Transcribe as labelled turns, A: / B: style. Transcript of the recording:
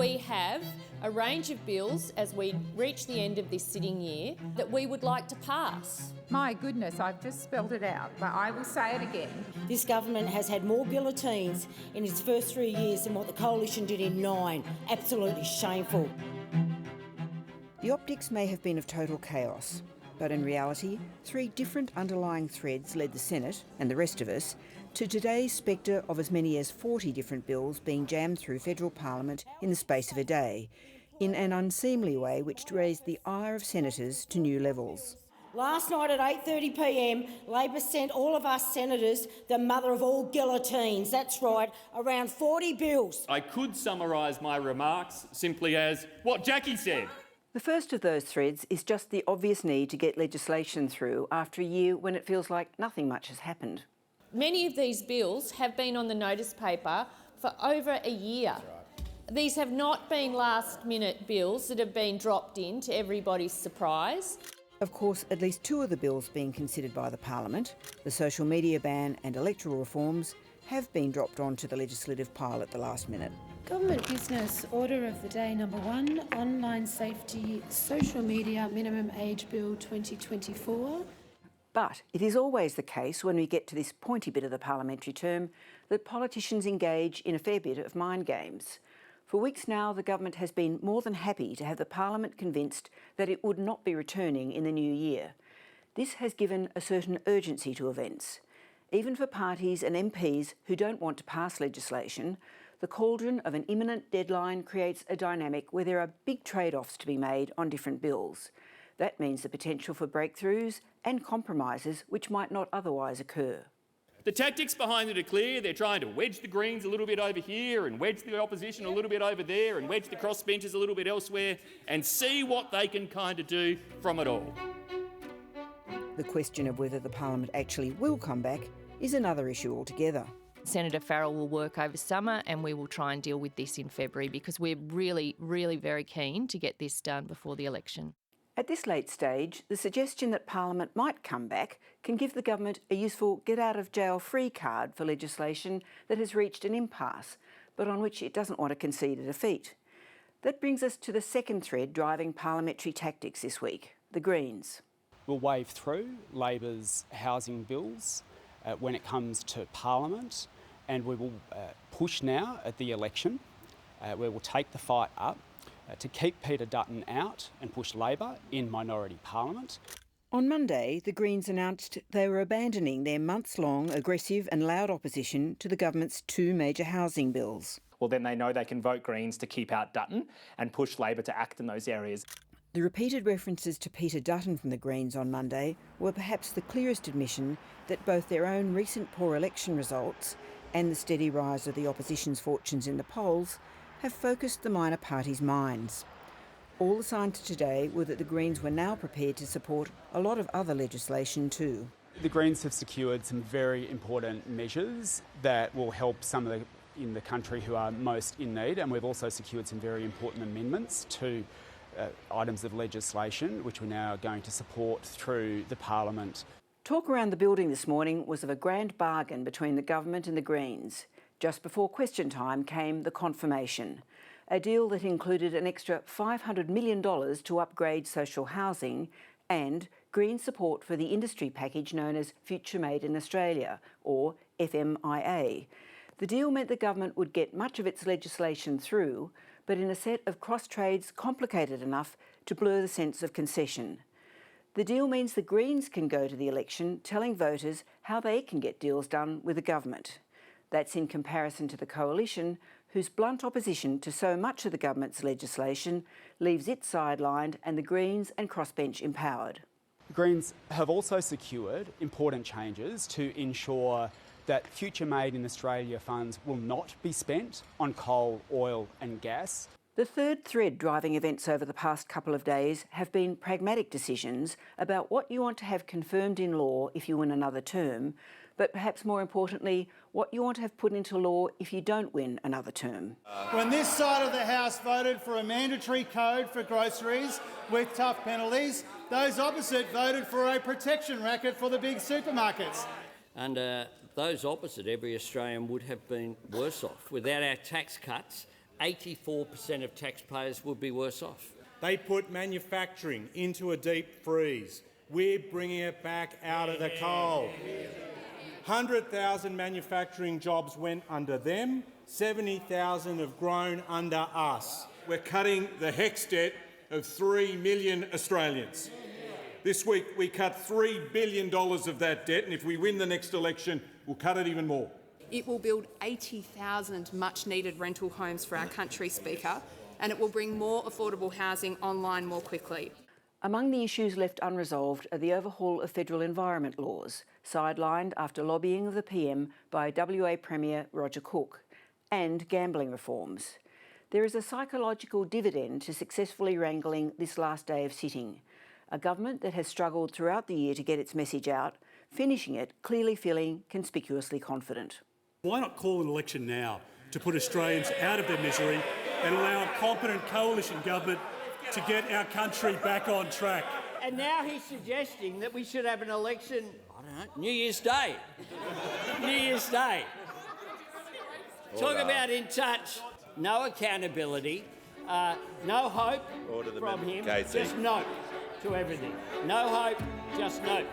A: we have a range of bills as we reach the end of this sitting year that we would like to pass.
B: My goodness, I've just spelled it out, but I will say it again.
C: This government has had more guillotines in its first 3 years than what the Coalition did in 9. Absolutely shameful.
D: The optics may have been of total chaos, but in reality, 3 different underlying threads led the Senate, and the rest of us, to today's spectre of as many as 40 different bills being jammed through federal parliament in the space of a day, in an unseemly way which raised the ire of senators to new levels.
C: Last night at 8:30pm, Labor sent all of us senators the mother of all guillotines. That's right, around 40 bills.
E: I could summarise my remarks simply as what Jackie said.
D: The first of those threads is just the obvious need to get legislation through after a year when it feels like nothing much has happened.
A: Many of these bills have been on the notice paper for over a year. These have not been last-minute bills that have been dropped in to everybody's surprise.
D: Of course, at least 2 of the bills being considered by the Parliament, the social media ban and electoral reforms, have been dropped onto the legislative pile at the last minute.
F: Government Business Order of the Day number 1, Online Safety Social Media Minimum Age Bill 2024.
D: But it is always the case when we get to this pointy bit of the parliamentary term that politicians engage in a fair bit of mind games. For weeks now, the government has been more than happy to have the Parliament convinced that it would not be returning in the new year. This has given a certain urgency to events. Even for parties and MPs who don't want to pass legislation, the cauldron of an imminent deadline creates a dynamic where there are big trade-offs to be made on different bills. That means the potential for breakthroughs and compromises which might not otherwise occur.
E: The tactics behind it are clear. They're trying to wedge the Greens a little bit over here and wedge the opposition a little bit over there and wedge the crossbenchers a little bit elsewhere and see what they can kind of do from it all.
D: The question of whether the Parliament actually will come back is another issue altogether.
G: Senator Farrell will work over summer and we will try and deal with this in February because we're really, really very keen to get this done before the election.
D: At this late stage, the suggestion that Parliament might come back can give the government a useful get-out-of-jail-free card for legislation that has reached an impasse, but on which it doesn't want to concede a defeat. That brings us to the second thread driving parliamentary tactics this week, the Greens.
H: We'll wave through Labor's housing bills when it comes to Parliament, and we will push now at the election. We will take the fight up to keep Peter Dutton out and push Labor in minority Parliament.
D: On Monday, the Greens announced they were abandoning their months-long aggressive and loud opposition to the government's 2 major housing bills.
I: Well, then they know they can vote Greens to keep out Dutton and push Labor to act in those areas.
D: The repeated references to Peter Dutton from the Greens on Monday were perhaps the clearest admission that both their own recent poor election results and the steady rise of the opposition's fortunes in the polls have focused the minor parties' minds. All the signs today were that the Greens were now prepared to support a lot of other legislation too.
H: The Greens have secured some very important measures that will help some of in the country who are most in need, and we've also secured some very important amendments to items of legislation which we're now going to support through the Parliament.
D: Talk around the building this morning was of a grand bargain between the government and the Greens. Just before question time came the confirmation, a deal that included an extra $500 million to upgrade social housing and Green support for the industry package known as Future Made in Australia, or FMIA. The deal meant the government would get much of its legislation through, but in a set of cross-trades complicated enough to blur the sense of concession. The deal means the Greens can go to the election telling voters how they can get deals done with the government. That's in comparison to the Coalition, whose blunt opposition to so much of the government's legislation leaves it sidelined and the Greens and crossbench empowered.
H: The Greens have also secured important changes to ensure that Future Made in Australia funds will not be spent on coal, oil and gas.
D: The third thread driving events over the past couple of days have been pragmatic decisions about what you want to have confirmed in law if you win another term, but perhaps more importantly, what you want to have put into law if you don't win another term.
J: When this side of the House voted for a mandatory code for groceries with tough penalties, those opposite voted for a protection racket for the big supermarkets.
K: Under those opposite, every Australian would have been worse off. Without our tax cuts, 84% of taxpayers would be worse off.
L: They put manufacturing into a deep freeze. We're bringing it back out of the cold. 100,000 manufacturing jobs went under them, 70,000 have grown under us.
M: We're cutting the HEX debt of 3 million Australians. This week we cut $3 billion of that debt, and if we win the next election, we'll cut it even more.
N: It will build 80,000 much-needed rental homes for our country, Speaker, and it will bring more affordable housing online more quickly.
D: Among the issues left unresolved are the overhaul of federal environment laws, sidelined after lobbying of the PM by WA Premier Roger Cook, and gambling reforms. There is a psychological dividend to successfully wrangling this last day of sitting. A government that has struggled throughout the year to get its message out, finishing it clearly feeling conspicuously confident.
O: Why not call an election now to put Australians out of their misery and allow a competent coalition government to get our country back on track?
K: And now he's suggesting that we should have an election, I don't know, New Year's Day. New Year's Day. Talk about in touch, no accountability, no hope from him, just note to everything. No hope, just note.